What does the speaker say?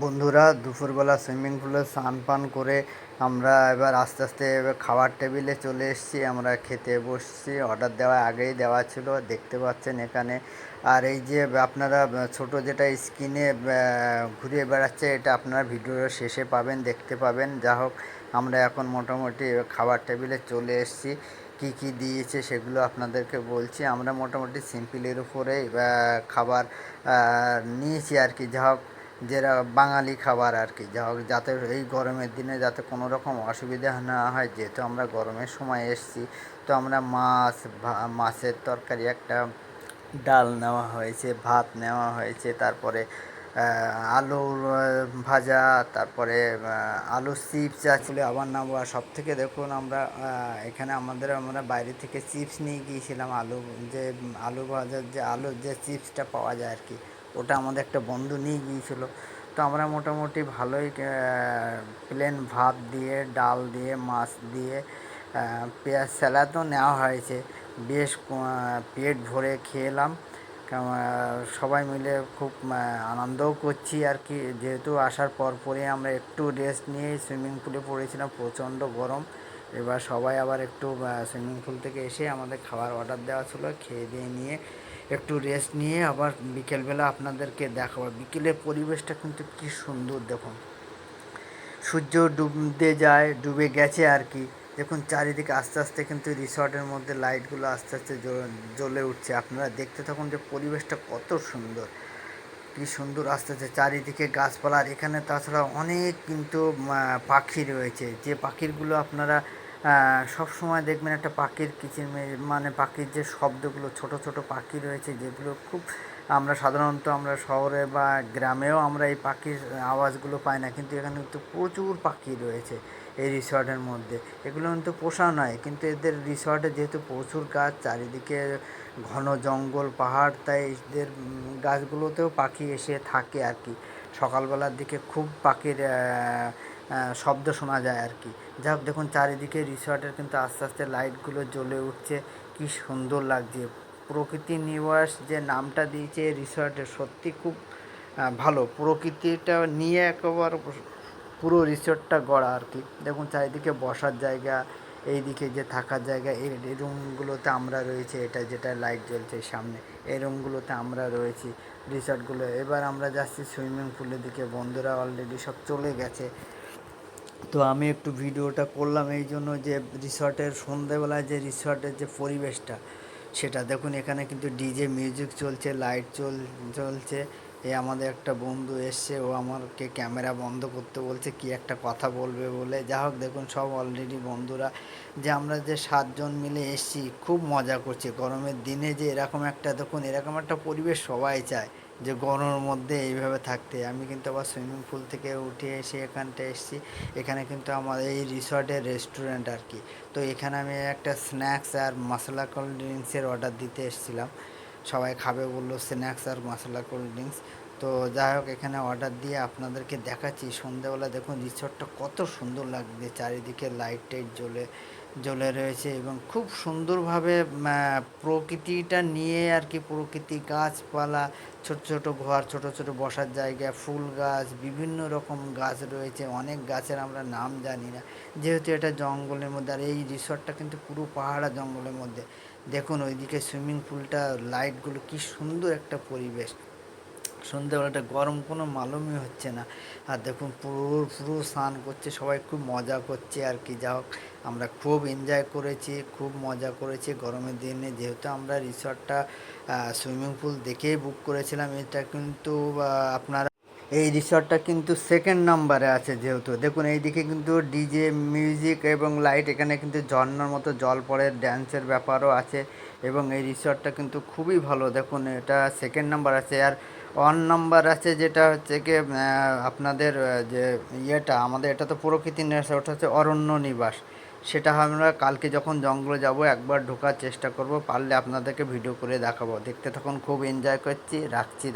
বন্ধুরা দুপুরবেলা সুইমিং পুলে স্নান পান করে আমরা এবার আস্তে আস্তে এবার খাবার টেবিলে চলে এসেছি। আমরা খেতে বসছি, অর্ডার দেওয়া আগেই দেওয়া ছিল, দেখতে পাচ্ছেন এখানে। আর এই যে আপনারা ছোট যেটা স্ক্রিনে ঘুরিয়ে বেড়াচ্ছে, এটা আপনারা ভিডিওর শেষে পাবেন, দেখতে পাবেন। যা হোক, আমরা এখন মোটামুটি খাবার টেবিলে চলে এসেছি। কি কি দিয়েছে সেগুলো আপনাদেরকে বলছি। আমরা মোটামুটি সিম্পলের উপরে খাবার নিয়েছি আর কি। যা হোক, যেটা বাঙালি খাবার আর কি। যা হোক, যাতে এই গরমের দিনে যাতে কোনো রকম অসুবিধা না হয়, যেহেতু আমরা গরমের সময় এসেছি। তো আমরা মাছের তরকারি একটা, ডাল নেওয়া হয়েছে, ভাত নেওয়া হয়েছে, তারপরে আলুর ভাজা, তারপরে আলুর চিপস আসলে আবার নেবো। আর সব থেকে দেখুন, আমরা এখানে আমরা বাইরে থেকে চিপস নিয়ে গিয়েছিলাম। যে আলু ভাজার যে আলুর যে চিপসটা পাওয়া যায় আর কি, ওটা আমাদের একটা বন্ধু নিয়ে গিয়েছিল। তো আমরা মোটামুটি ভালোই প্লেন ভাত দিয়ে, ডাল দিয়ে, মাছ দিয়ে, পেঁয়াজ স্যালাডও নেওয়া হয়েছে। বেশ পেট ভরে খেলাম। সবাই মিলে খুব আনন্দও করছি আর কি। যেহেতু আসার পরপরই আমরা একটু রেস্ট নিয়ে সুইমিং পুলে পড়েছিলাম, প্রচণ্ড গরম। এবার সবাই আবার একটু সুইমিং পুল থেকে এসে আমাদের খাবার অর্ডার দেওয়া ছিল, খেয়ে দিয়ে নিয়ে একটু রেস্ট নিয়ে আবার বিকেলবেলা আপনাদেরকে দেখাবো। বিকেলের পরিবেশটা কিন্তু কী সুন্দর দেখুন। সূর্য ডুবতে যায়, ডুবে গেছে আর কি। দেখুন চারিদিকে আস্তে আস্তে কিন্তু রিসর্টের মধ্যে লাইটগুলো আস্তে আস্তে জ্বলে উঠছে। আপনারা দেখতে থাকুন যে পরিবেশটা কত সুন্দর, কী সুন্দর। আস্তে আস্তে চারিদিকে গাছপালা। আর এখানে তাছাড়া অনেক কিন্তু পাখি রয়েছে, যে পাখিগুলো আপনারা সব সময় দেখবেন একটা পাখির মানে পাখির যে শব্দগুলো, ছোট ছোট পাখি রয়েছে যেগুলো খুব, আমরা শহরে বা গ্রামেও আমরা এই পাখির আওয়াজগুলো পাই না, কিন্তু এখানে কিন্তু প্রচুর পাখি রয়েছে এই রিসর্টের মধ্যে। এগুলো কিন্তু পোষা নয়, কিন্তু এদের রিসর্টে যেহেতু প্রচুর গাছ, চারিদিকে ঘন জঙ্গল, পাহাড়, তাই এদের গাছগুলোতেও পাখি এসে থাকে আর কি। সকালবেলার দিকে খুব পাখির শব্দ শোনা যায় আর কি। যাই হোক, দেখুন চারিদিকে রিসর্টের কিন্তু আস্তে আস্তে লাইটগুলো জ্বলে উঠছে, কী সুন্দর লাগছে। প্রকৃতি নিবাস যে নামটা দিয়েছে রিসর্টে, সত্যি খুব ভালো। প্রকৃতিটা নিয়ে একেবারে পুরো রিসর্টটা গড়া আর কি। দেখুন চারিদিকে বসার জায়গা, এইদিকে যে থাকার জায়গা, এই রুমগুলোতে আমরা রয়েছি, এটা যেটা লাইট জ্বলছে সামনে, এই রুমগুলোতে আমরা রয়েছি রিসর্টগুলো। এবার আমরা যাচ্ছি সুইমিং পুলের দিকে। বন্ধুরা অলরেডি সব চলে গেছে। তো আমি একটু ভিডিওটা করলাম এই জন্য যে রিসর্টের সন্ধেবেলায় যে রিসর্টের যে পরিবেশটা, সেটা দেখুন। এখানে কিন্তু ডিজে মিউজিক চলছে, লাইট চলছে। এই আমাদের একটা বন্ধু এসছে, ও আমাকে ক্যামেরা বন্ধ করতে বলছে, কি একটা কথা বলবে বলে। যা হোক, দেখুন সব অলরেডি বন্ধুরা, যে আমরা যে 7 জন মিলে এসছি, খুব মজা করছি। গরমের দিনে যে এরকম একটা, দেখুন এরকম একটা পরিবেশ সবাই চায়, যে গরমের মধ্যে এইভাবে থাকতে। আমি কিন্তু আবার সুইমিং পুল থেকে উঠে এসে এখানটা এসেছি। এখানে কিন্তু আমাদের এই রিসর্টের রেস্টুরেন্ট আর কি। তো এখানে আমি একটা স্ন্যাক্স আর মশলা কোল্ড ড্রিঙ্কসের অর্ডার দিতে এসেছিলাম। সবাই খাবে বললো, স্ন্যাক্স আর মশলা কোল্ড ড্রিঙ্কস। তো যাই হোক, এখানে অর্ডার দিয়ে আপনাদেরকে দেখাচ্ছি। সন্ধ্যেবেলা দেখুন রিসর্টটা কত সুন্দর লাগছে, চারিদিকে লাইট টাইট জ্বলে রয়েছে, এবং খুব সুন্দরভাবে প্রকৃতিটা নিয়ে আর কি। প্রকৃতি, গাছপালা, ছোট ছোট ঘর, ছোট ছোট বসার জায়গা, ফুল গাছ, বিভিন্ন রকম গাছ রয়েছে। অনেক গাছের আমরা নাম জানি না, যেহেতু এটা জঙ্গলের মধ্যে। আর এই রিসর্টটা কিন্তু পুরো পাহাড়া জঙ্গলের মধ্যে। দেখুন ওইদিকে সুইমিং পুলটা, লাইটগুলো, কি সুন্দর একটা পরিবেশ। সন্ধ্যেবেলাটা গরম কোনো মালুমই হচ্ছে না। আর দেখুন পুরো পুরো স্নান করছে, সবাই খুব মজা করছে আর কি। যা হোক, আমরা খুব এনজয় করেছি, খুব মজা করেছি গরমের দিনে। যেহেতু আমরা রিসর্টটা সুইমিং পুল দেখেই বুক করেছিলাম, এটা কিন্তু আপনারা, এই রিসর্টটা কিন্তু সেকেন্ড নাম্বারে আছে। যেহেতু দেখুন এইদিকে কিন্তু ডিজে মিউজিক এবং লাইট, এখানে কিন্তু ঝর্নার মতো জল পড়ে, ড্যান্সের ব্যাপারও আছে। এবং এই রিসর্টটা কিন্তু খুবই ভালো। দেখুন এটা সেকেন্ড নাম্বার আছে। আর 1 নাম্বার আছে যেটা হচ্ছে কি, আপনাদের যে ইয়েটা, আমাদের এটা তো প্রকৃতি নিবাস, ওটা হচ্ছে অরণ্য নিবাস। সেটা আমরা কালকে যখন জঙ্গলে যাব একবার ঢোকার চেষ্টা করব, পারলে আপনাদেরকে ভিডিও করে দেখাবো। দেখতে তখন খুব এনজয় করছি, রাখছি।